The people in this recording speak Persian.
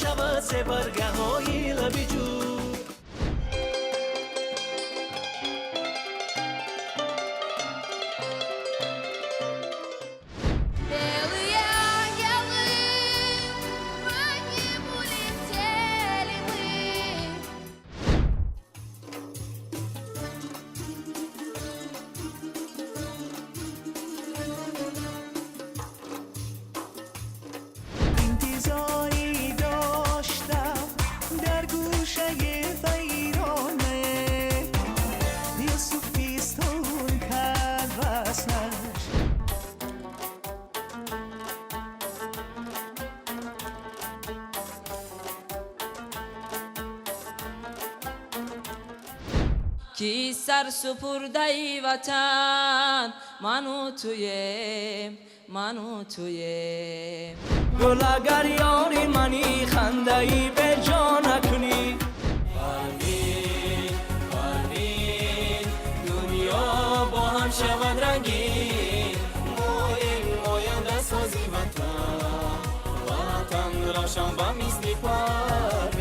شود سپرگه های لبی جو. انتظاری داشتم در گوشه ویرانه، یوسف پیستون کرد وصلش. کی سر سپرده ای وطن منو توی گل اگر یاری منی خنده ای به جا نکنی. پروین دنیا با هم شود رنگین، موین سازی وطن را شنبه مثل پر